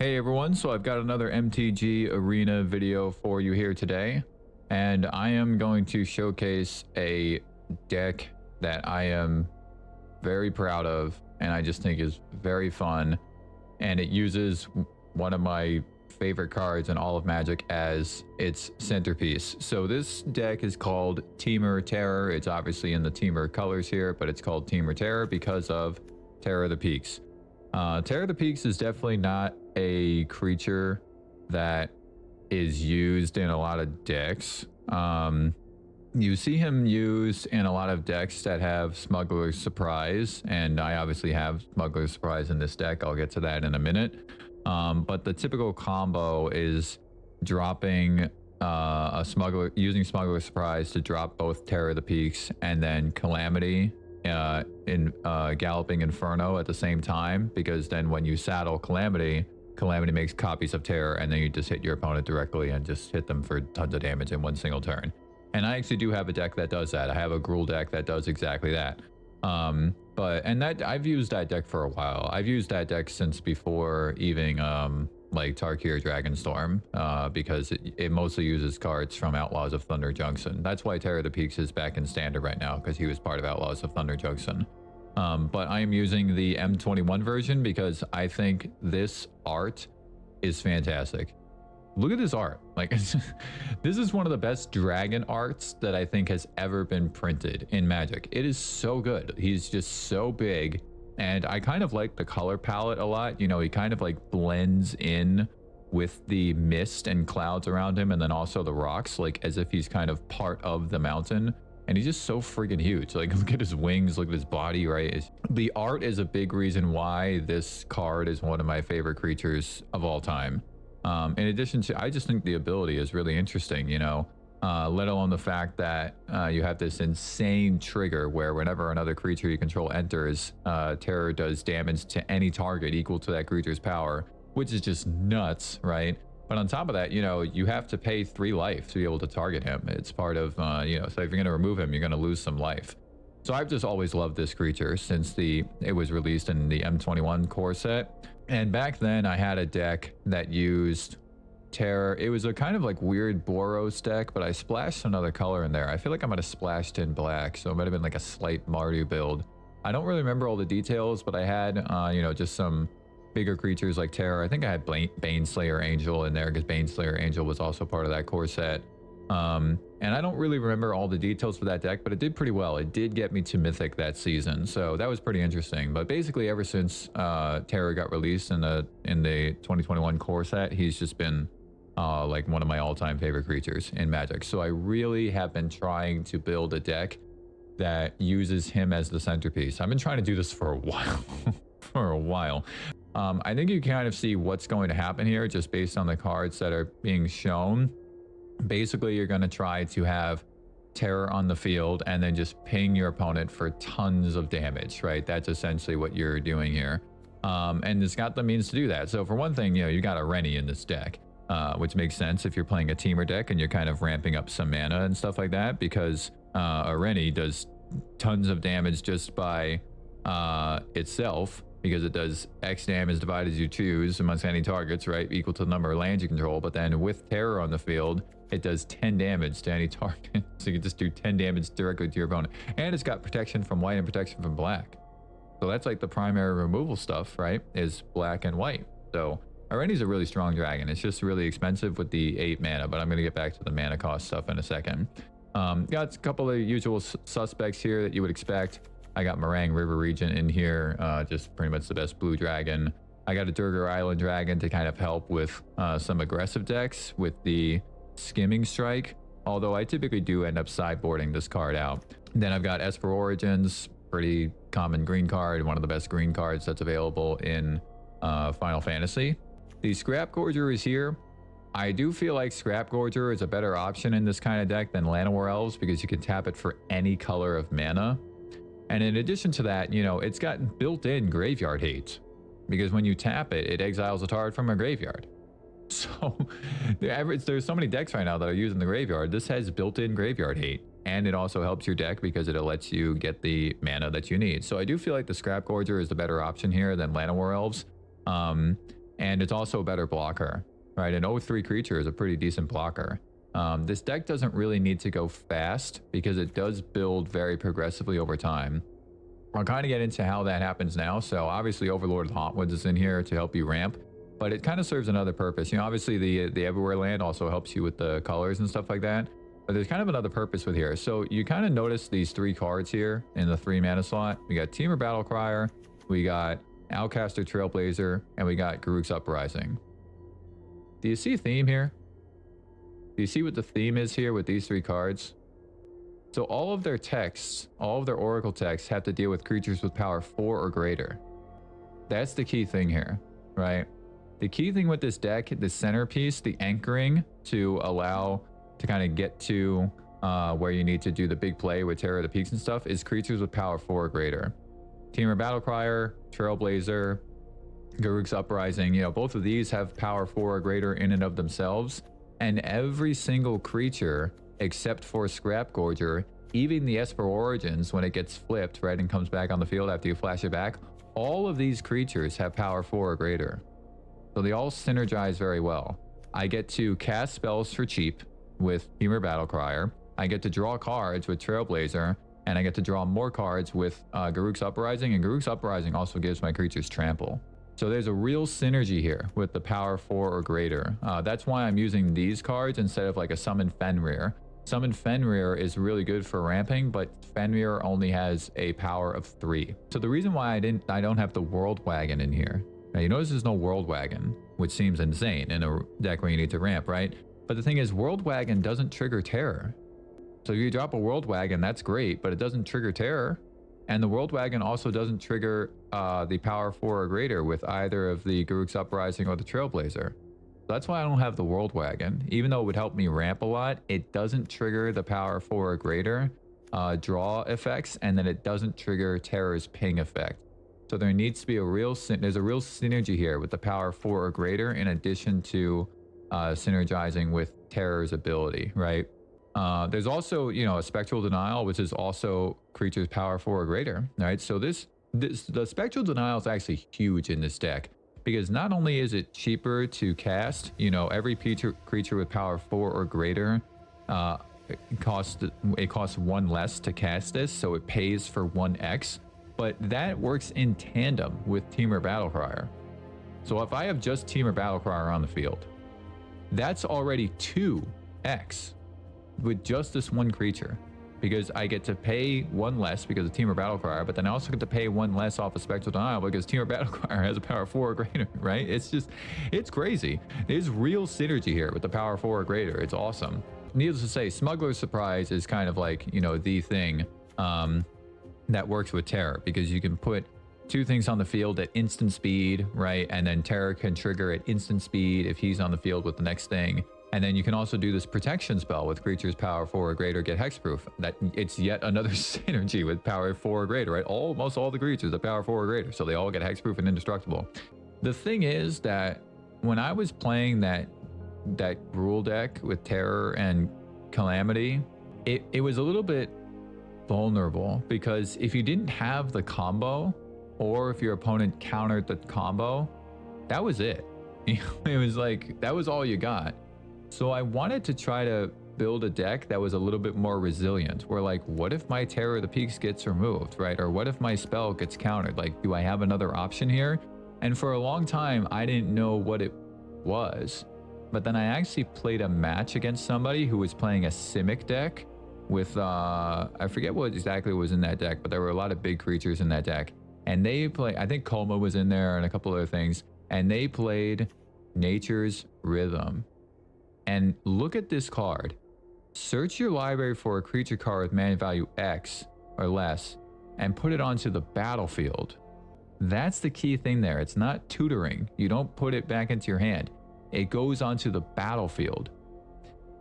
Hey everyone, so I've got another MTG Arena video for you here today, and I am going to showcase a deck that I am very proud of and I just think is very fun, and it uses one of my favorite cards in all of Magic as its centerpiece. So this deck is called Temur Terror. It's obviously in the Temur colors here, but it's called Temur Terror because of Terror of the Peaks. Terror of the Peaks is definitely not a creature that is used in a lot of decks. You see him used in a lot of decks that have Smuggler Surprise, and I obviously have Smuggler Surprise in this deck. I'll get to that in a minute. But the typical combo is dropping using Smuggler Surprise to drop both Terror of the Peaks and then Calamity in Galloping Inferno at the same time, because then when you saddle Calamity makes copies of Terror, and then you just hit your opponent directly and just hit them for tons of damage in one single turn. And I actually do have a deck that does that. I have a Gruul deck that does exactly that. I've used that deck for a while. I've used that deck since before even like Tarkir Dragonstorm, because it mostly uses cards from Outlaws of Thunder Junction. That's why Terror of the Peaks is back in Standard right now, because he was part of Outlaws of Thunder Junction. But I am using the M21 version because I think this art is fantastic. Look at this art. Like, this is one of the best dragon arts that I think has ever been printed in Magic. It is so good. He's just so big. And I kind of like the color palette a lot. You know, he kind of like blends in with the mist and clouds around him, and then also the rocks, like as if he's kind of part of the mountain. And he's just so freaking huge. Like, look at his wings, look at his body, right? The art is a big reason why this card is one of my favorite creatures of all time. In addition to, I just think the ability is really interesting, you know, let alone the fact that you have this insane trigger where whenever another creature you control enters, Terror does damage to any target equal to that creature's power, which is just nuts, right? But on top of that, you know, you have to pay 3 life to be able to target him. It's part of, you know, so if you're going to remove him, you're going to lose some life. So I've just always loved this creature since it was released in the M21 core set. And back then I had a deck that used Terror. It was a kind of like weird Boros deck, but I splashed another color in there. I feel like I might have splashed in black, so it might have been like a slight Mardu build. I don't really remember all the details, but I had, you know, just some bigger creatures like Terror. I think I had Baneslayer Angel in there because Baneslayer Angel was also part of that core set. And I don't really remember all the details for that deck, but it did pretty well. It did get me to Mythic that season, so that was pretty interesting. But basically, ever since Terror got released in the 2021 core set, he's just been like one of my all-time favorite creatures in Magic. So I really have been trying to build a deck that uses him as the centerpiece. I've been trying to do this for a while. I think you can kind of see what's going to happen here just based on the cards that are being shown. Basically, you're going to try to have Terror on the field and then just ping your opponent for tons of damage, right? That's essentially what you're doing here. And it's got the means to do that. So for one thing, you know, you got a Renie in this deck, which makes sense if you're playing a Temur deck and you're kind of ramping up some mana and stuff like that, because a Renie does tons of damage just by itself, because it does X damage divided as you choose amongst any targets, right? Equal to the number of lands you control. But then with Terror on the field, it does 10 damage to any target. So you can just do 10 damage directly to your opponent. And it's got protection from white and protection from black. So that's like the primary removal stuff, right? Is black and white. So Renie's a really strong dragon. It's just really expensive with the 8 mana, but I'm going to get back to the mana cost stuff in a second. Got a couple of usual suspects here that you would expect. I got Meringue River Regent in here, just pretty much the best blue dragon. I got a Gorgger Island Dragon to kind of help with some aggressive decks with the Skimming Strike, although I typically do end up sideboarding this card out. Then I've got Esper Origins, pretty common green card, one of the best green cards that's available in Final Fantasy. The Scrap Gorger is here. I do feel like Scrap Gorger is a better option in this kind of deck than Llanowar Elves because you can tap it for any color of mana. And in addition to that, you know, it's got built-in graveyard hate, because when you tap it, it exiles a target from a graveyard. So there's so many decks right now that are using the graveyard. This has built-in graveyard hate, and it also helps your deck because it lets you get the mana that you need. So I do feel like the Scrap Gorger is the better option here than Llanowar Elves. and it's also a better blocker, right? An 0/3 creature is a pretty decent blocker. This deck doesn't really need to go fast because it does build very progressively over time. I'll kind of get into how that happens now. So obviously Overlord of the Hauntwoods is in here to help you ramp, but it kind of serves another purpose. You know, obviously the Everywhere land also helps you with the colors and stuff like that, but there's kind of another purpose with here. So you kind of notice these 3 cards here in the 3 mana slot. We got Temur Battlecrier, we got Outcaster Trailblazer, and we got Garruk's Uprising. Do you see a theme here? Do you see what the theme is here with these 3 cards? So all of their texts, all of their Oracle texts have to deal with creatures with power 4 or greater. That's the key thing here, right? The key thing with this deck, the centerpiece, the anchoring to allow to kind of get to where you need to do the big play with Terror of the Peaks and stuff is creatures with power 4 or greater. Temur Battlecrier, Trailblazer, Garruk's Uprising, you know, both of these have power 4 or greater in and of themselves. And every single creature, except for Scrap Gorger, even the Esper Origins, when it gets flipped, right, and comes back on the field after you flash it back, all of these creatures have power 4 or greater. So they all synergize very well. I get to cast spells for cheap with Temur Battlecrier. I get to draw cards with Trailblazer, and I get to draw more cards with Garruk's Uprising, and Garruk's Uprising also gives my creatures trample. So there's a real synergy here with the power 4 or greater. That's why I'm using these cards instead of like a Summon Fenrir. Summon Fenrir is really good for ramping, but Fenrir only has a power of 3. So the reason why I don't have the World Wagon in here. Now you notice there's no World Wagon, which seems insane in a deck where you need to ramp, right? But the thing is, World Wagon doesn't trigger Terror. So if you drop a World Wagon, that's great, but it doesn't trigger Terror. And the World Wagon also doesn't trigger the power 4 or greater with either of the Garruk's Uprising or the Trailblazer. That's why I don't have the World Wagon. Even though it would help me ramp a lot, it doesn't trigger the power 4 or greater draw effects, and then it doesn't trigger Terror's ping effect. So there needs to be there's a real synergy here with the power 4 or greater, in addition to synergizing with Terror's ability, right? There's also, you know, a Spectral Denial, which is also creatures power 4 or greater, right? So the Spectral Denial is actually huge in this deck, because not only is it cheaper to cast, you know, every creature with power 4 or greater, it costs 1 less to cast this, so it pays for 1x, but that works in tandem with Temur Battlecrier. So if I have just Temur Battlecrier on the field, that's already 2x with just this one creature, because I get to pay 1 less because of Temur Battlecrier, but then I also get to pay 1 less off of Spectral Denial because Temur Battlecrier has a power 4 or greater, right? It's crazy. There's real synergy here with the power 4 or greater. It's awesome. Needless to say, Smuggler Surprise is kind of like, you know, the thing that works with Terror, because you can put 2 things on the field at instant speed, right? And then Terror can trigger at instant speed if he's on the field with the next thing. And then you can also do this protection spell with creatures power 4 or greater get hexproof. That it's yet another synergy with power 4 or greater, right? Almost all the creatures are power 4 or greater, so they all get hexproof and indestructible. The thing is that when I was playing that rule deck with Terror and Calamity, it was a little bit vulnerable, because if you didn't have the combo, or if your opponent countered the combo, that was it. It was like, that was all you got. So I wanted to try to build a deck that was a little bit more resilient, where like, what if my Terror of the Peaks gets removed, right? Or what if my spell gets countered? Like, do I have another option here? And for a long time, I didn't know what it was. But then I actually played a match against somebody who was playing a Simic deck with, I forget what exactly was in that deck, but there were a lot of big creatures in that deck. And they played, I think Coma was in there and a couple other things. And they played Nature's Rhythm. And look at this card. Search your library for a creature card with mana value X or less and put it onto the battlefield. That's the key thing there. It's not tutoring. You don't put it back into your hand. It goes onto the battlefield.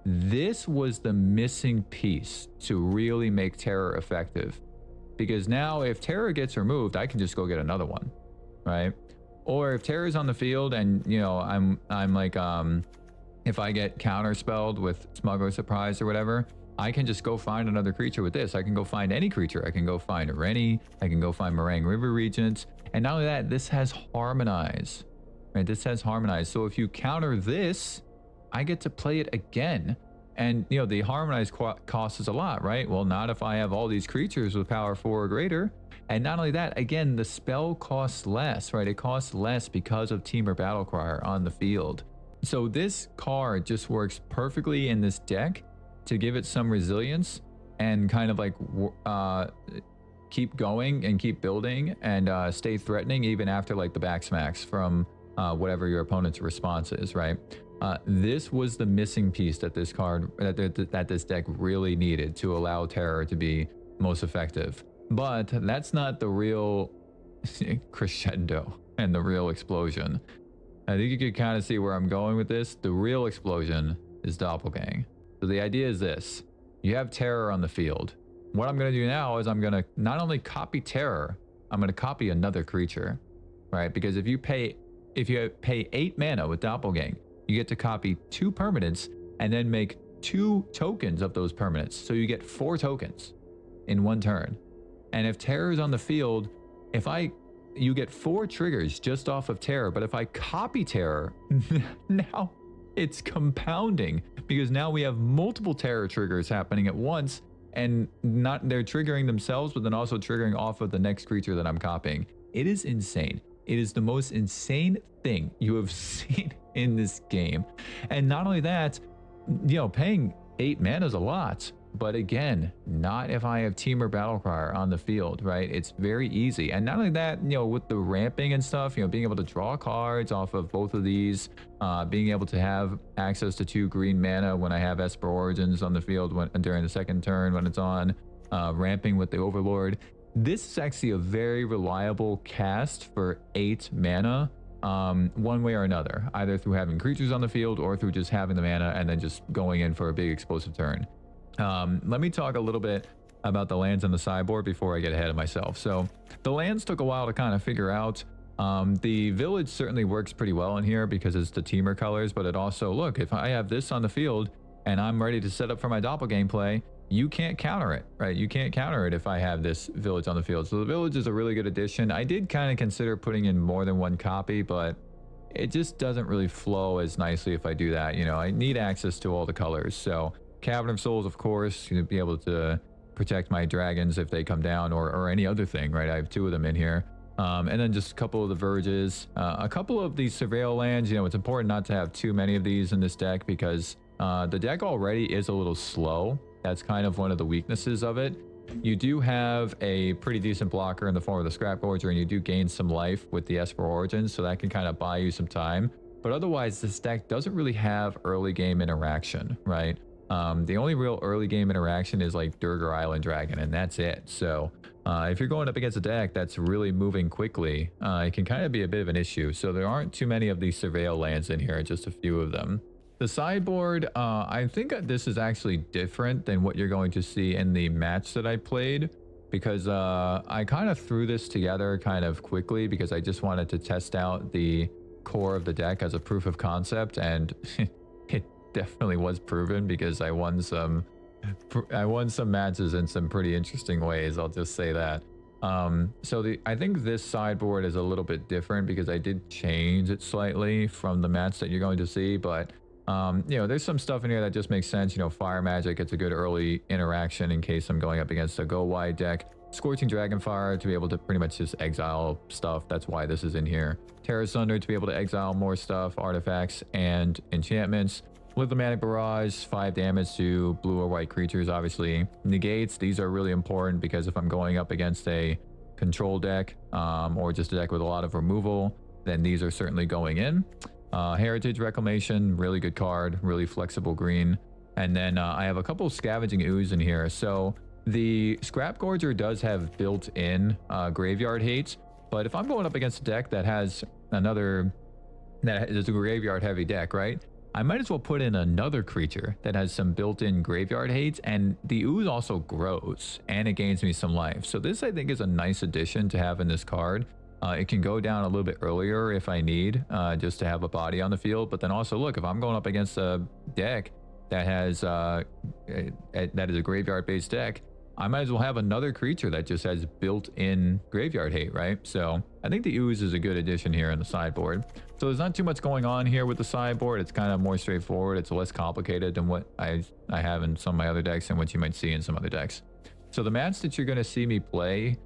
This was the missing piece to really make Terror effective. Because now if Terror gets removed, I can just go get another one, right? Or if Terror's on the field and, you know, I'm like, if I get counterspelled with Smuggler Surprise or whatever, I can just go find another creature with this. I can go find any creature. I can go find a Renie. I can go find Meringue River Regent. And not only that, this has Harmonize. right? This has Harmonize. So if you counter this, I get to play it again. And, you know, the Harmonize cost is a lot, right? Well, not if I have all these creatures with power 4 or greater. And not only that, again, the spell costs less, right? It costs less because of Temur Battlecrier on the field. So this card just works perfectly in this deck to give it some resilience and kind of like keep going and keep building and stay threatening even after like the backsmacks from whatever your opponent's response is, right? This was the missing piece that this card, that this deck really needed to allow Terror to be most effective. But that's not the real crescendo and the real explosion. I think you could kind of see where I'm going with this. The real explosion is Doppelgang. So the idea is this. You have Terror on the field. What I'm going to do now is I'm going to not only copy Terror, I'm going to copy another creature, right? Because if you pay 8 mana with Doppelgang, you get to copy 2 permanents and then make 2 tokens of those permanents. So you get 4 tokens in 1 turn. And if Terror is on the field, you get 4 triggers just off of Terror. But if I copy Terror, now it's compounding because now we have multiple Terror triggers happening at once, and they're triggering themselves, but then also triggering off of the next creature that I'm copying. It is insane. It is the most insane thing you have seen in this game. And not only that, you know, paying 8 mana is a lot. But again, not if I have Temur Battlecrier on the field, right? It's very easy. And not only that, you know, with the ramping and stuff, you know, being able to draw cards off of both of these, being able to have access to 2 green mana when I have Esper Origins on the field during the second turn when it's on, ramping with the Overlord. This is actually a very reliable cast for 8 mana, one way or another, either through having creatures on the field or through just having the mana and then just going in for a big explosive turn. Let me talk a little bit about the lands on the sideboard before I get ahead of myself. So the lands took a while to kind of figure out. The village certainly works pretty well in here because it's the Temur colors, but it also, look, if I have this on the field and I'm ready to set up for my Doppelgang play, you can't counter it, right? You can't counter it if I have this village on the field. So the village is a really good addition. I did kind of consider putting in more than 1 copy, but it just doesn't really flow as nicely if I do that. You know, I need access to all the colors. So Cavern of Souls, of course, to be able to protect my dragons if they come down, or any other thing, right? I have 2 of them in here. And then just a couple of the Verges. A couple of these Surveil lands, you know, it's important not to have too many of these in this deck because the deck already is a little slow. That's kind of one of the weaknesses of it. You do have a pretty decent blocker in the form of the Scrap Gorger, and you do gain some life with the Esper Origins, so that can kind of buy you some time. But otherwise, this deck doesn't really have early game interaction, right? The only real early game interaction is like Durgar Island Dragon, and that's it. So if you're going up against a deck that's really moving quickly, it can kind of be a bit of an issue. So there aren't too many of these Surveil lands in here, just a few of them. The sideboard, I think this is actually different than what you're going to see in the match that I played, because I kind of threw this together kind of quickly because I just wanted to test out the core of the deck as a proof of concept, and it definitely was proven because I won some matches in some pretty interesting ways. I'll just say that. I think this sideboard is a little bit different because I did change it slightly from the match that you're going to see, but you know, there's some stuff in here that just makes sense. You know, Fire Magic, it's a good early interaction in case I'm going up against a go wide deck. Scorching Dragonfire to be able to pretty much just exile stuff. That's why this is in here. Terra Sunder to be able to exile more stuff, artifacts and enchantments. Lithomatic Barrage, 5 damage to blue or white creatures, obviously. Negates, these are really important because if I'm going up against a control deck or just a deck with a lot of removal, then these are certainly going in. Heritage Reclamation, really good card, really flexible green. And then I have a couple of Scavenging Ooze in here. So the Scrap Gorger does have built-in graveyard hate, but if I'm going up against a deck that has that is a graveyard heavy deck, right? I might as well put in another creature that has some built-in graveyard hate, and the Ooze also grows and it gains me some life. So this, I think, is a nice addition to have in this card. It can go down a little bit earlier if I need, just to have a body on the field. But then also, look, if I'm going up against a deck that has that is a graveyard-based deck, I might as well have another creature that just has built-in graveyard hate, right? So I think the ooze is a good addition here in the sideboard. So there's not too much going on here with the sideboard. It's kind of more straightforward. It's less complicated than what I have in some of my other decks and what you might see in some other decks. So the match that you're going to see me play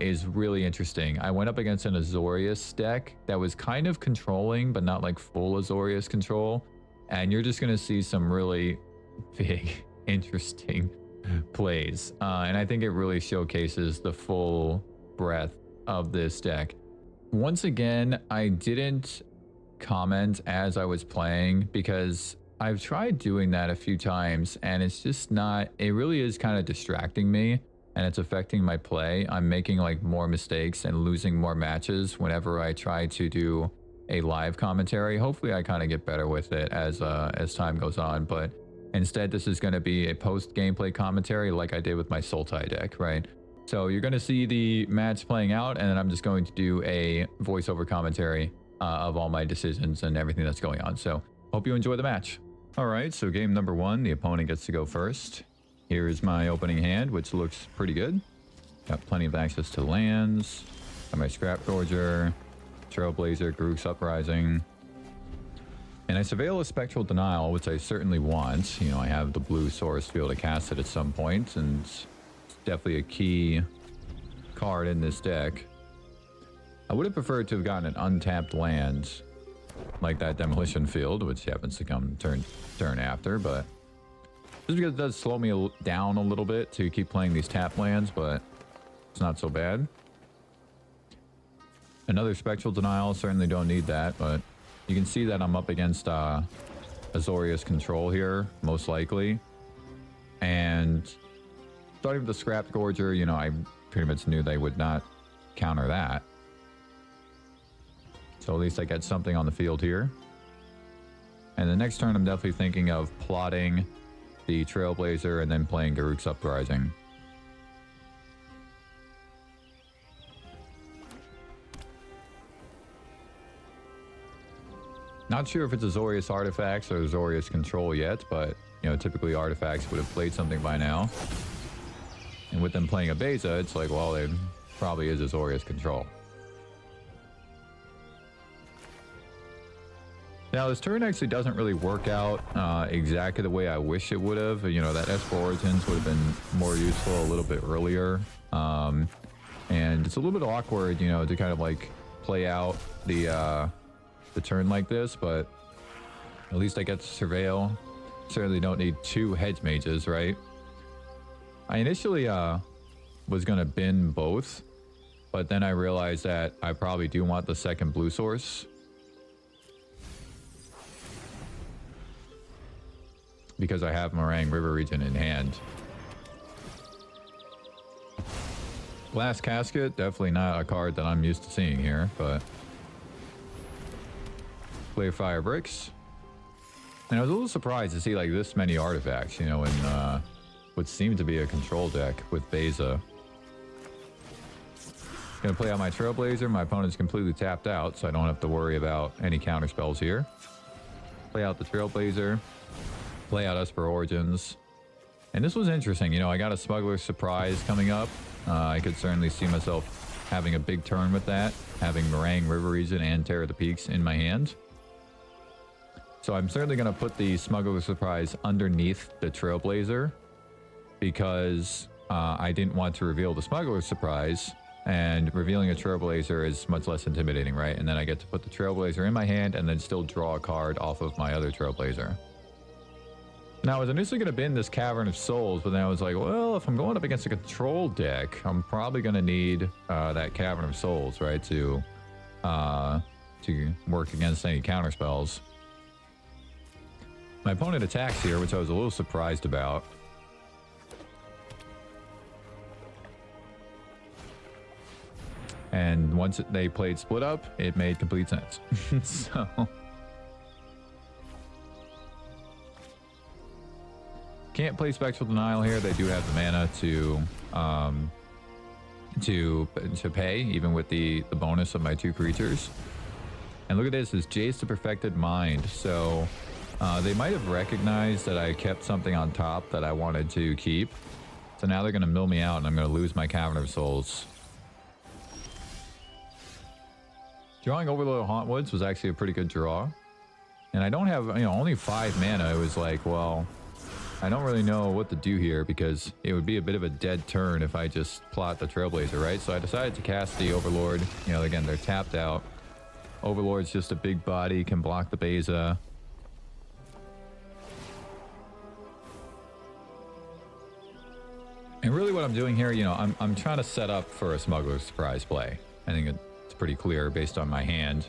is really interesting. I went up against an Azorius deck that was kind of controlling, but not like full Azorius control. And you're just going to see some really big, interesting plays. And I think it really showcases the full breadth of this deck. Once again, I didn't comment as I was playing because I've tried doing that a few times and it's just not, it really is kind of distracting me and it's affecting my play. I'm making like more mistakes and losing more matches whenever I try to do a live commentary. Hopefully I kind of get better with it as time goes on, but instead this is going to be a post gameplay commentary like I did with my Sultai deck, right? So you're going to see the match playing out and then I'm just going to do a voiceover commentary of all my decisions and everything that's going on. So hope you enjoy the match. All right, so game number 1, the opponent gets to go first. Here is my opening hand, which looks pretty good. Got plenty of access to lands. Got my Scrap Gorger, Trailblazer, Gorgger Uprising. And I surveil a Spectral Denial, which I certainly want. You know, I have the blue source to be able to cast it at some point, and it's definitely a key card in this deck. I would have preferred to have gotten an untapped land, like that Demolition Field, which happens to come turn after, but just because it does slow me down a little bit to keep playing these tap lands, but it's not so bad. Another Spectral Denial, certainly don't need that, but you can see that I'm up against Azorius control here, most likely. And starting with the Scrapped Gorger, you know, I pretty much knew they would not counter that. So at least I get something on the field here. And the next turn, I'm definitely thinking of plotting the Trailblazer and then playing Gorgger Uprising. Not sure if it's Azorius Artifacts or Azorius Control yet, but, you know, typically Artifacts would have played something by now. And with them playing a Beza, it's like, well, it probably is Azorius Control. Now, this turn actually doesn't really work out exactly the way I wish it would have. You know, that Esper Origins would have been more useful a little bit earlier. And it's a little bit awkward, you know, to kind of like play out the turn like this, but at least I get to surveil. Certainly don't need 2 hedge mages, right? I initially was going to bin both, but then I realized that I probably do want the second blue source. Because I have Meringue River Region in hand. Glass Casket, definitely not a card that I'm used to seeing here, but play Fire Bricks. And I was a little surprised to see like this many artifacts, you know, in what seemed to be a control deck with Beza. Gonna play out my Trailblazer. My opponent's completely tapped out, so I don't have to worry about any counter spells here. Play out the Trailblazer. Play out Esper Origins. And this was interesting. You know, I got a Smuggler Surprise coming up. I could certainly see myself having a big turn with that. Having Meringue River Region and Terror the Peaks in my hand. So I'm certainly going to put the Smuggler Surprise underneath the Trailblazer. Because I didn't want to reveal the Smuggler Surprise. And revealing a Trailblazer is much less intimidating, right? And then I get to put the Trailblazer in my hand and then still draw a card off of my other Trailblazer. Now, I was initially going to bin this Cavern of Souls, but then I was like, well, if I'm going up against a control deck, I'm probably going to need that Cavern of Souls, right, to work against any counter spells. My opponent attacks here, which I was a little surprised about. And once they played Split Up, it made complete sense. So... Can't play Spectral Denial here. They do have the mana to pay, even with the bonus of my 2 creatures. And look at this, Jace the Perfected Mind. So they might have recognized that I kept something on top that I wanted to keep. So now they're going to mill me out, and I'm going to lose my Cavern of Souls. Drawing Overload Hauntwoods was actually a pretty good draw. And I don't have, you know, only 5 mana. It was like, well, I don't really know what to do here because it would be a bit of a dead turn if I just plot the Trailblazer, right? So I decided to cast the Overlord. You know, again, they're tapped out. Overlord's just a big body, can block the Beza. And really what I'm doing here, you know, I'm trying to set up for a Smuggler Surprise play. I think it's pretty clear based on my hand.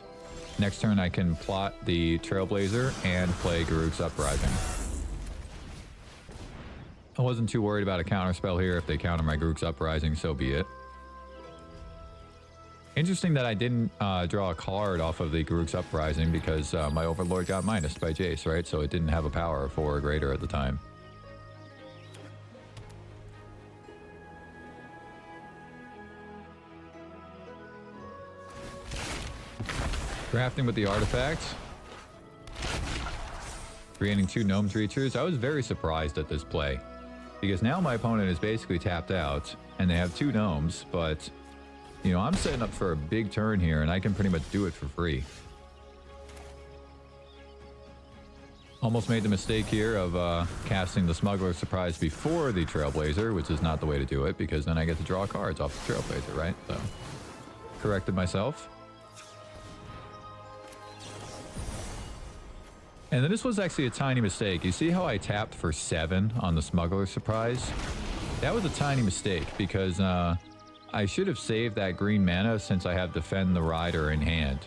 Next turn I can plot the Trailblazer and play Garruk's Uprising. I wasn't too worried about a counterspell here. If they counter my Garruk's Uprising, so be it. Interesting that I didn't draw a card off of the Garruk's Uprising because my Overlord got minused by Jace, right? So it didn't have a power of 4 or greater at the time. Drafting with the artifacts. Creating 2 Gnome creatures. I was very surprised at this play. Because now my opponent is basically tapped out. And they have 2 Gnomes. But, you know, I'm setting up for a big turn here. And I can pretty much do it for free. Almost made the mistake here of casting the Smuggler Surprise before the Trailblazer. Which is not the way to do it. Because then I get to draw cards off the Trailblazer, right? So, corrected myself. And then this was actually a tiny mistake. You see how I tapped for 7 on the Smuggler Surprise? That was a tiny mistake because I should have saved that green mana since I have Defend the Rider in hand.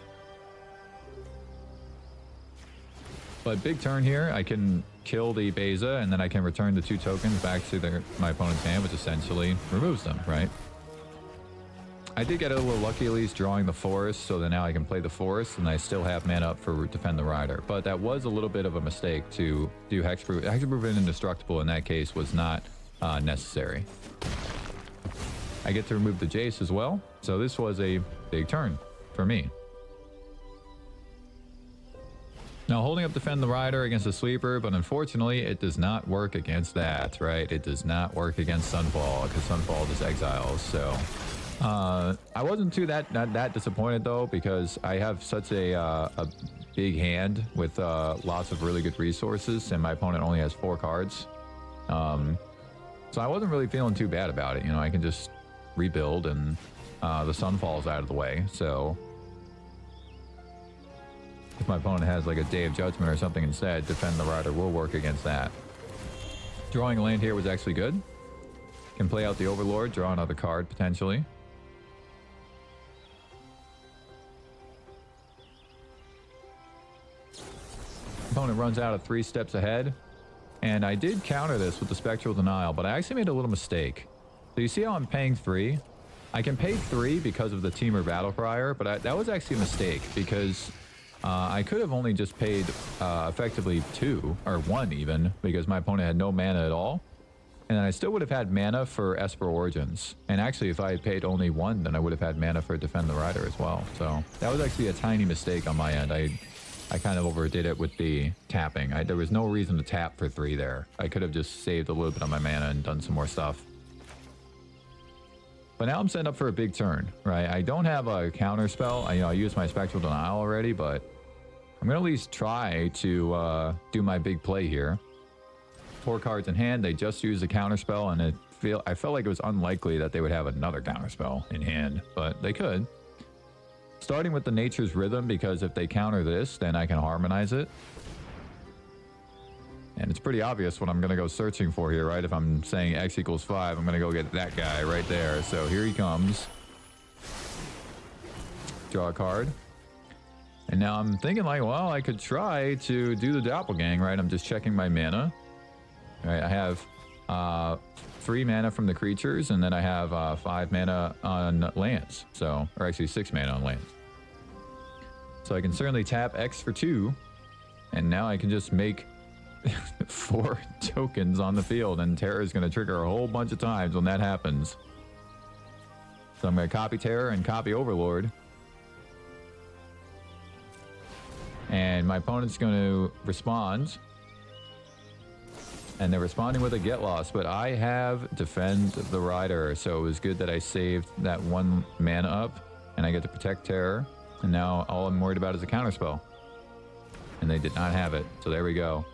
But big turn here. I can kill the Beza and then I can return the 2 tokens back to my opponent's hand, which essentially removes them, right? I did get a little lucky at least drawing the Forest, so that now I can play the Forest and I still have mana up for Defend the Rider. But that was a little bit of a mistake to do Hexproof. Hexproof and Indestructible in that case was not necessary. I get to remove the Jace as well, so this was a big turn for me. Now holding up Defend the Rider against a Sweeper, but unfortunately it does not work against that, right? It does not work against Sunfall because Sunfall just exiles, so... I wasn't too that disappointed though because I have such a big hand with lots of really good resources and my opponent only has 4 cards. So I wasn't really feeling too bad about it. You know, I can just rebuild and the Sunfall's out of the way. So if my opponent has like a Day of Judgment or something instead, Defend the Rider will work against that. Drawing a land here was actually good. Can play out the Overlord, draw another card potentially. Opponent runs out of 3 steps ahead. And I did counter this with the Spectral Denial, but I actually made a little mistake. So you see how I'm paying 3? I can pay 3 because of the Temur Battlecryer, but that was actually a mistake because I could have only just paid effectively 2, or 1 even, because my opponent had no mana at all. And then I still would have had mana for Esper Origins. And actually, if I had paid only 1, then I would have had mana for Defend the Rider as well. So that was actually a tiny mistake on my end. I kind of overdid it with the tapping. There was no reason to tap for 3 there. I could have just saved a little bit on my mana and done some more stuff. But now I'm setting up for a big turn, right? I don't have a counter spell. I used my Spectral Denial already, but I'm going to at least try to do my big play here. 4 cards in hand. They just used a counter spell, and I felt like it was unlikely that they would have another counter spell in hand, but they could. Starting with the Nature's Rhythm, because if they counter this, then I can harmonize it. And it's pretty obvious what I'm going to go searching for here, right? If I'm saying X equals 5, I'm going to go get that guy right there. So here he comes. Draw a card. And now I'm thinking like, well, I could try to do the Doppelgang, right? I'm just checking my mana. All right, I have 3 mana from the creatures, and then I have 5 mana on lands. So, or actually 6 mana on lands. So I can certainly tap X for 2, and now I can just make 4 tokens on the field, and Terror is going to trigger a whole bunch of times when that happens. So I'm going to copy Terror and copy Overlord. And my opponent's going to respond. and they're responding with a get lost, but I have Defend the Rider, so it was good that I saved that 1 mana up, and I get to protect Terror, and now all I'm worried about is a counterspell. And they did not have it, so there we go.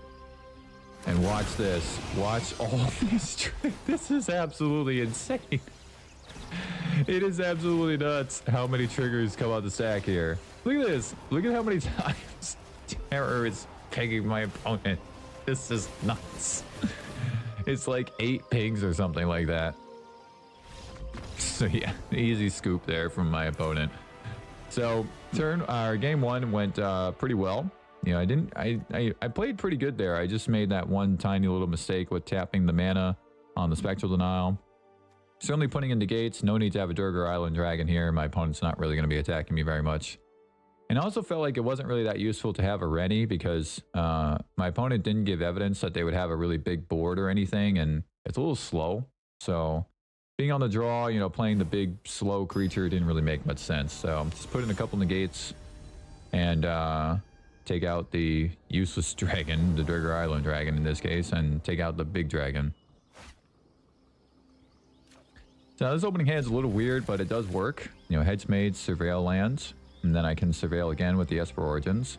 And watch this. Watch all these tricks. This is absolutely insane. It is absolutely nuts how many triggers come out the stack here. Look at this. Look at how many times Terror is pegging my opponent. This is nuts. It's like 8 pings or something like that. So yeah, easy scoop there from my opponent. So game 1 went pretty well. You know, I played pretty good there. I just made that one tiny little mistake with tapping the mana on the Spectral Denial. Certainly putting in the gates. No need to have a Gorgger Island Dragon here. My opponent's not really going to be attacking me very much. And I also felt like it wasn't really that useful to have a Renie because my opponent didn't give evidence that they would have a really big board or anything, and it's a little slow. So being on the draw, you know, playing the big slow creature didn't really make much sense. So just put in a couple negates and take out the useless dragon, the Gorgger Island Dragon in this case, and take out the big dragon. So this opening hand is a little weird, but it does work. You know, Hedge Made, Surveil lands, and then I can Surveil again with the Esper Origins.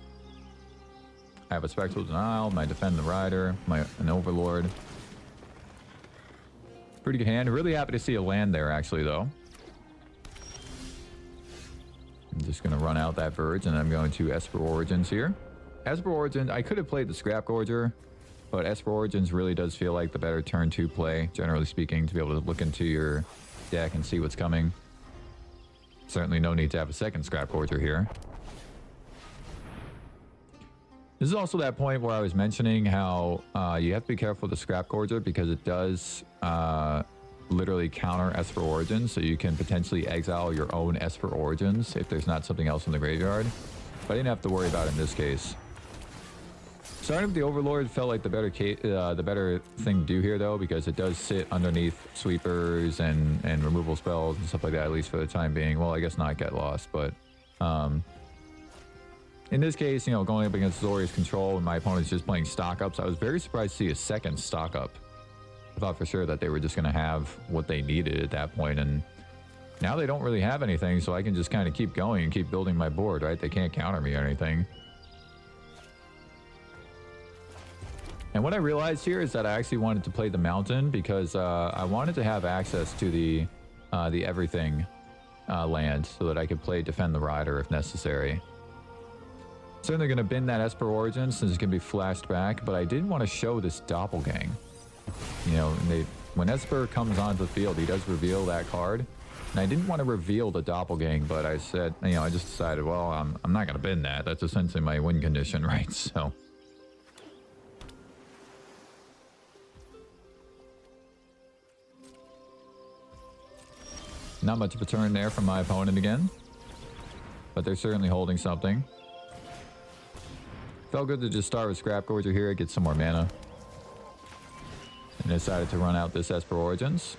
I have a Spectral Denial, my Defend the Rider, an Overlord. Pretty good hand. Really happy to see a land there, actually, though. I'm just going to run out that Verge, and I'm going to Esper Origins here. Esper Origins, I could have played the Scrap Gorger, but Esper Origins really does feel like the better turn 2 play, generally speaking, to be able to look into your deck and see what's coming. Certainly no need to have a second Scrap Gorger here. This is also that point where I was mentioning how you have to be careful with the Scrap Gorger because it does literally counter Esper Origins, so you can potentially exile your own Esper Origins if there's not something else in the graveyard. But I didn't have to worry about it in this case. Starting with the Overlord felt like the better thing to do here, though, because it does sit underneath sweepers and removal spells and stuff like that, at least for the time being. Well, I guess not get lost, but in this case, you know, going up against Zori's control and my opponent's just playing stock ups, I was very surprised to see a second stock up. I thought for sure that they were just going to have what they needed at that point, and now they don't really have anything, so I can just kind of keep going and keep building my board, right? They can't counter me or anything. And what I realized here is that I actually wanted to play the Mountain because I wanted to have access to the Everything land so that I could play Defend the Rider if necessary. Certainly going to bin that Esper Origin since it's going to be flashed back, but I didn't want to show this Doppelgang. You know, when Esper comes onto the field, he does reveal that card. And I didn't want to reveal the Doppelgang, but I said, you know, I just decided, well, I'm not going to bin that. That's essentially my win condition, right? So not much of a turn there from my opponent again, but they're certainly holding something. Felt good to just start with Scrap Gorger here, get some more mana. And decided to run out this Esper Origins.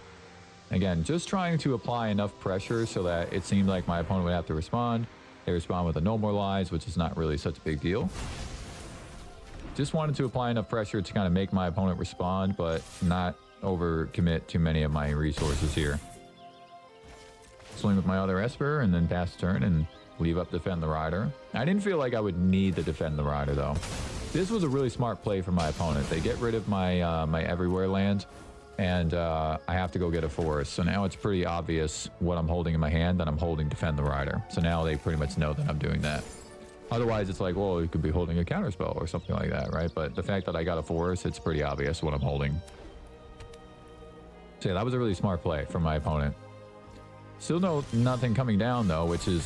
Again, just trying to apply enough pressure so that it seemed like my opponent would have to respond. They respond with a No More Lies, which is not really such a big deal. Just wanted to apply enough pressure to kind of make my opponent respond, but not overcommit too many of my resources here. Swing with my other Esper and then pass the turn and leave up Defend the Rider. I didn't feel like I would need to Defend the Rider, though. This was a really smart play for my opponent. They get rid of my my Everywhere land, and I have to go get a forest. So now it's pretty obvious what I'm holding in my hand, that I'm holding Defend the Rider. So now they pretty much know that I'm doing that. Otherwise, it's like, well, you could be holding a counterspell or something like that, right? But the fact that I got a forest, it's pretty obvious what I'm holding. So yeah, that was a really smart play from my opponent. Still nothing coming down, though, which is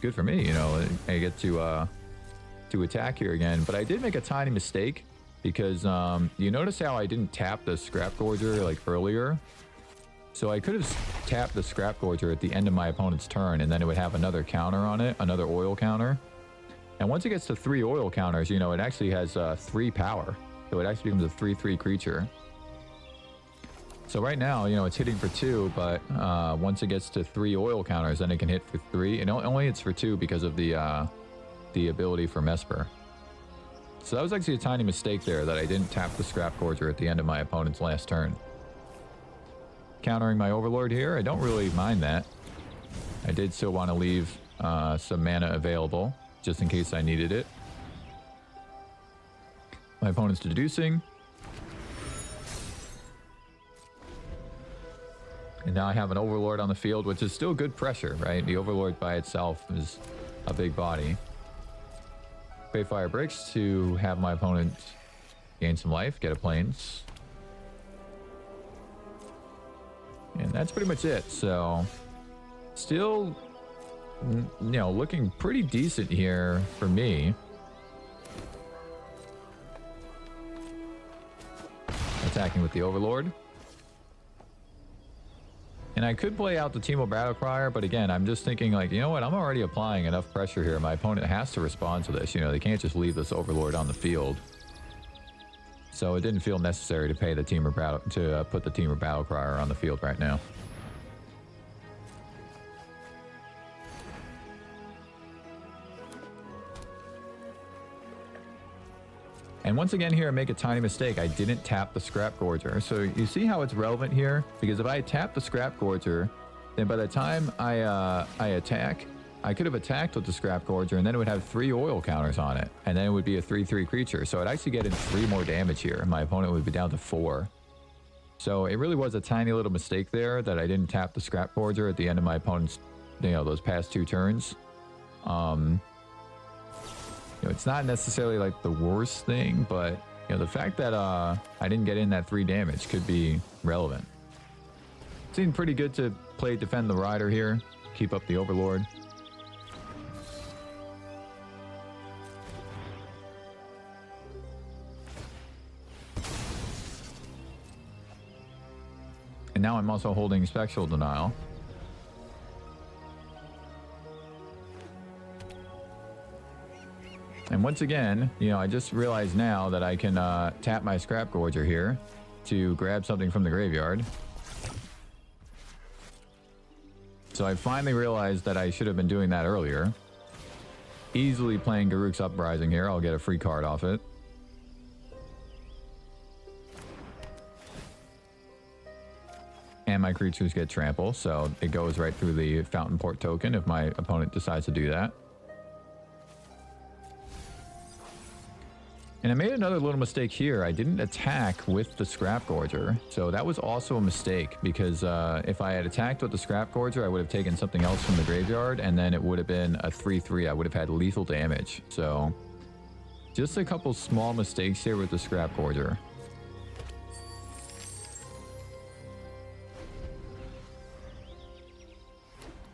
good for me. You know, I get to attack here again. But I did make a tiny mistake because you notice how I didn't tap the Scrap Gorger like earlier. So I could have tapped the Scrap Gorger at the end of my opponent's turn, and then it would have another counter on it, another oil counter. And once it gets to 3 oil counters, you know, it actually has 3 power. So it actually becomes a 3/3 creature. So right now, you know, it's hitting for 2, but once it gets to 3 oil counters, then it can hit for 3. And only hits for 2 because of the ability from Esper. So that was actually a tiny mistake there that I didn't tap the Scrap Gorger at the end of my opponent's last turn. Countering my Overlord here, I don't really mind that. I did still want to leave some mana available, just in case I needed it. My opponent's deducing. And now I have an Overlord on the field, which is still good pressure, right? The Overlord by itself is a big body. Pay Fire Breaks to have my opponent gain some life, get a Plains. And that's pretty much it. So, still, you know, looking pretty decent here for me. Attacking with the Overlord. And I could play out the Temur Battlecryer, but again, I'm just thinking like, you know what? I'm already applying enough pressure here. My opponent has to respond to this. You know, they can't just leave this Overlord on the field. So it didn't feel necessary to pay the Temur put the Temur Battlecryer on the field right now. And once again here, I make a tiny mistake. I didn't tap the Scrap Gorger. So you see how it's relevant here? Because if I tap the Scrap Gorger, then by the time I attack, I could have attacked with the Scrap Gorger, and then it would have 3 oil counters on it. And then it would be a 3/3 creature. So I'd actually get in 3 more damage here. My opponent would be down to 4. So it really was a tiny little mistake there that I didn't tap the Scrap Gorger at the end of my opponent's, you know, those past 2 turns. You know, it's not necessarily like the worst thing, but you know, the fact that I didn't get in that 3 damage could be relevant. Seemed pretty good to play defend the Rider here, keep up the Overlord. And now I'm also holding Spectral Denial. And once again, you know, I just realized now that I can tap my Scrap Gorger here to grab something from the graveyard. So I finally realized that I should have been doing that earlier. Easily playing Garruk's Uprising here. I'll get a free card off it. And my creatures get trample, so it goes right through the Fountain Port token if my opponent decides to do that. And I made another little mistake here. I didn't attack with the Scrap Gorger. So that was also a mistake because if I had attacked with the Scrap Gorger, I would have taken something else from the graveyard and then it would have been a 3/3. I would have had lethal damage. So just a couple small mistakes here with the Scrap Gorger.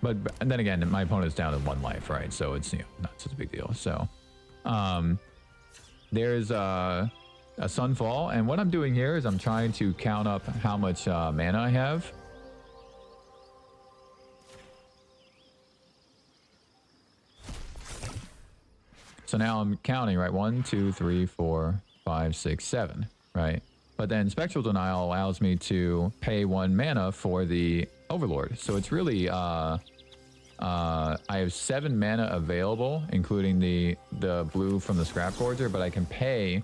But and then again, my opponent's down to 1 life, right? So it's, you know, not such a big deal. So there's a Sunfall, and what I'm doing here is I'm trying to count up how much mana I have. So now I'm counting, right? 1, 2, 3, 4, 5, 6, 7, right? But then Spectral Denial allows me to pay 1 mana for the Overlord. So it's really I have 7 mana available, including the blue from the Scrap Gorger, but I can pay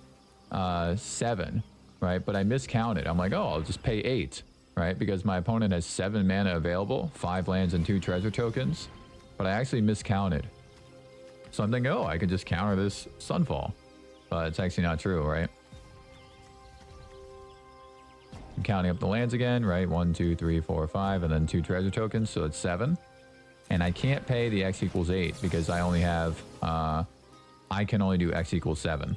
7, right? But I miscounted. I'm like, oh, I'll just pay 8, right? Because my opponent has 7 mana available, 5 lands and 2 treasure tokens, but I actually miscounted. So I'm thinking, oh, I could just counter this Sunfall, but it's actually not true, right? I'm counting up the lands again, right? 1, 2, 3, 4, 5, and then 2 treasure tokens, so it's 7. And I can't pay the X equals 8 because I only have, I can only do X equals 7.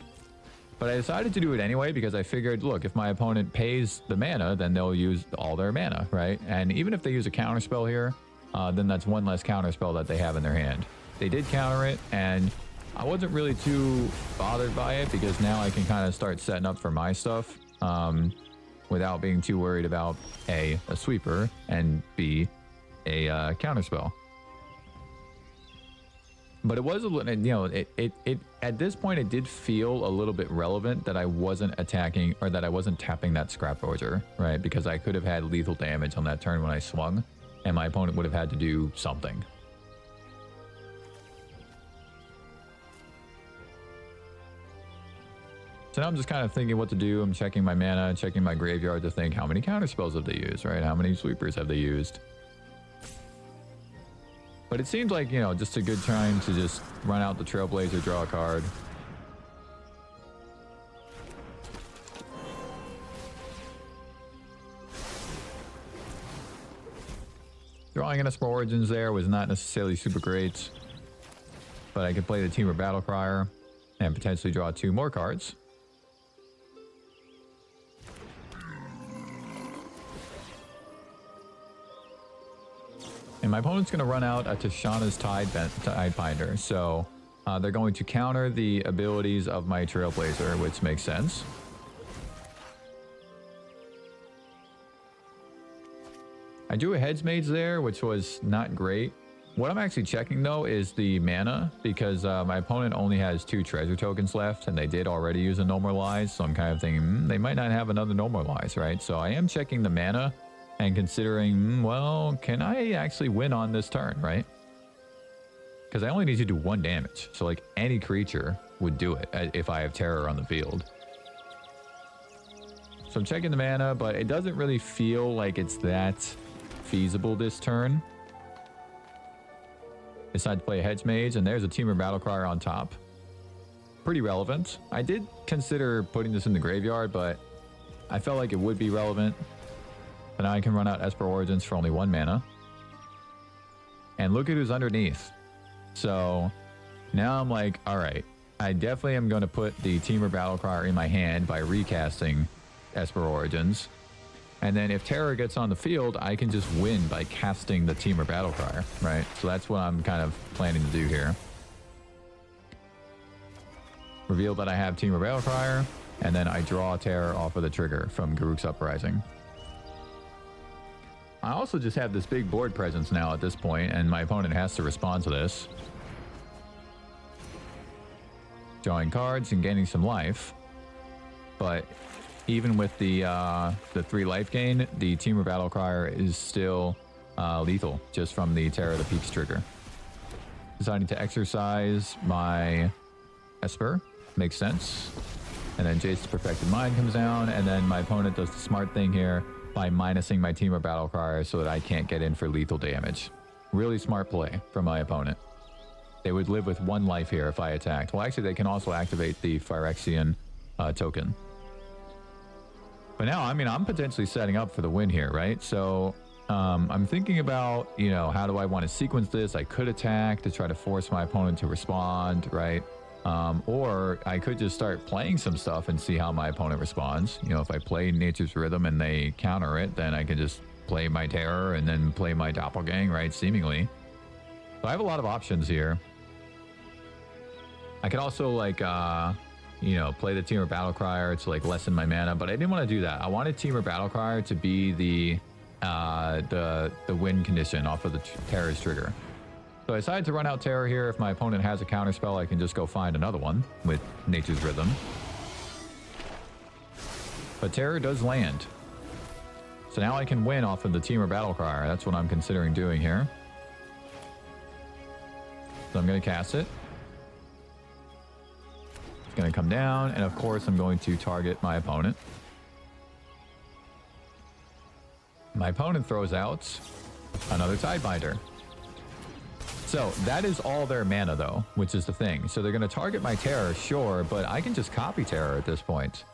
But I decided to do it anyway because I figured, look, if my opponent pays the mana, then they'll use all their mana, right? And even if they use a counterspell here, then that's 1 less counterspell that they have in their hand. They did counter it, and I wasn't really too bothered by it because now I can kind of start setting up for my stuff without being too worried about A, a sweeper, and B, a counterspell. But it was a little, you know, it at this point it did feel a little bit relevant that I wasn't attacking or that I wasn't tapping that Scrap Gorger, right? Because I could have had lethal damage on that turn when I swung, and my opponent would have had to do something. So now I'm just kind of thinking what to do. I'm checking my mana, checking my graveyard to think how many counter spells have they used, right? How many sweepers have they used? But it seems like, you know, just a good time to just run out the Trailblazer, draw a card. Drawing an Esper Origins there was not necessarily super great. But I could play the Temur Battlecrier and potentially draw 2 more cards. And my opponent's going to run out a Tishana's Tidebinder. So they're going to counter the abilities of my Trailblazer, which makes sense. I drew a Heads Mage there, which was not great. What I'm actually checking, though, is the mana, because my opponent only has 2 treasure tokens left, and they did already use a Normalize, so I'm kind of thinking, they might not have another Normalize, right? So I am checking the mana and considering, well, can I actually win on this turn, right? Because I only need to do 1 damage, so like any creature would do it if I have Terror on the field. So I'm checking the mana, but it doesn't really feel like it's that feasible this turn. Decide to play a Hedge Mage, and there's a Temur Battlecry on top. Pretty relevant. I did consider putting this in the graveyard, but I felt like it would be relevant. But now I can run out Esper Origins for only 1 mana. And look at who's underneath. So now I'm like, all right, I definitely am going to put the Temur Battlecry in my hand by recasting Esper Origins. And then if Terror gets on the field, I can just win by casting the Temur Battlecry, right? So that's what I'm kind of planning to do here. Reveal that I have Temur Battlecry, and then I draw Terror off of the trigger from Garruk's Uprising. I also just have this big board presence now at this point, and my opponent has to respond to this. Drawing cards and gaining some life. But even with the 3 life gain, the Temur Battlecry is still lethal just from the Terror of the Peaks trigger. Deciding to exercise my Esper. Makes sense. And then Jace's Perfected Mind comes down, and then my opponent does the smart thing here by minusing my Temur Battlecry so that I can't get in for lethal damage. Really smart play from my opponent. They would live with 1 life here if I attacked. Well, actually, they can also activate the Phyrexian token. But now, I mean, I'm potentially setting up for the win here, right? So I'm thinking about, you know, how do I want to sequence this? I could attack to try to force my opponent to respond, right? Or I could just start playing some stuff and see how my opponent responds. You know, if I play Nature's Rhythm and they counter it, then I can just play my Terror and then play my Doppelgang, right? Seemingly. So I have a lot of options here. I could also, like, you know, play the Temur Battlecry to, like, lessen my mana, but I didn't want to do that. I wanted Temur Battlecry to be the win condition off of the Terror's trigger. So I decided to run out Terror here. If my opponent has a counter spell, I can just go find another one with Nature's Rhythm. But Terror does land. So now I can win off of the Temur Battlecry. That's what I'm considering doing here. So I'm going to cast it. It's going to come down, and of course I'm going to target my opponent. My opponent throws out another Tidebinder. So that is all their mana, though, which is the thing. So they're going to target my Terror, sure, but I can just copy Terror at this point.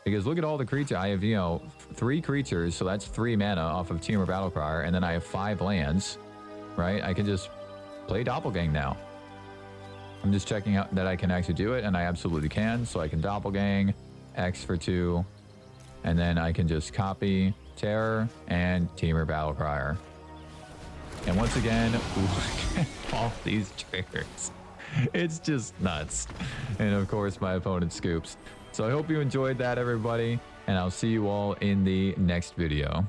Because look at all the creatures. I have, you know, 3 creatures, so that's 3 mana off of Temur Battlecry, and then I have 5 lands, right? I can just play Doppelgang now. I'm just checking out that I can actually do it, and I absolutely can. So I can Doppelgang, X for 2, and then I can just copy Terror and Temur Battlecry. And once again, look at all these triggers. It's just nuts. And of course, my opponent scoops. So I hope you enjoyed that, everybody. And I'll see you all in the next video.